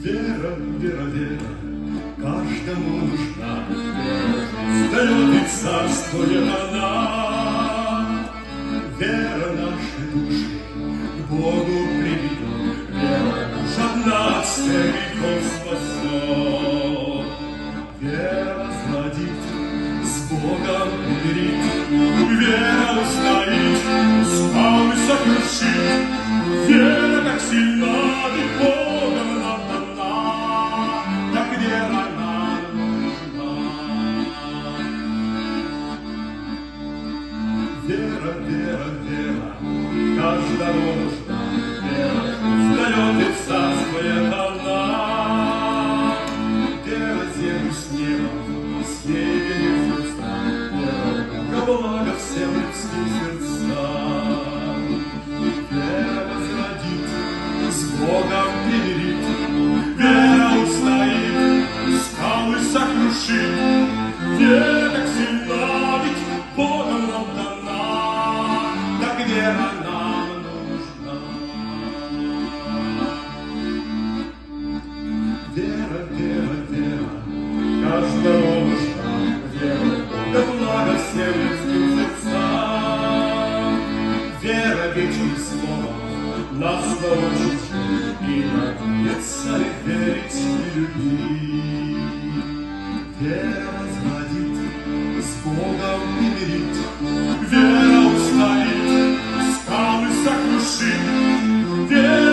Вера, вера, вера, каждому нужна. Встает и царствует она. Вера нашей души к Богу приведет. Вера душ одна от грехов спасет. Вера возродит, с Богом примирит. Вера устоит, скалы сокрушит. Вера так сильна, ведь Богом нам дана. Так вера нам нужна. Вера, вера, вера, каждому нужна. Вера встает и царствует она. Вера землю с небом, с ней звезда. Вера ко благо всем людским сердцам. Вера возродит, с Богом примирит. Вера устоит, скалы сокрушит. Вера так сильна, ведь Богом нам дана. Так вера нам нужна. Вера, вера, вера, каждому нужна. Вера, да благо всем людским сердцам. Вера вечным словом нас научит и надеяться ли верить и любить. Вера возродит, с Богом примирит. Вера устоит, скалы сокрушит. Вера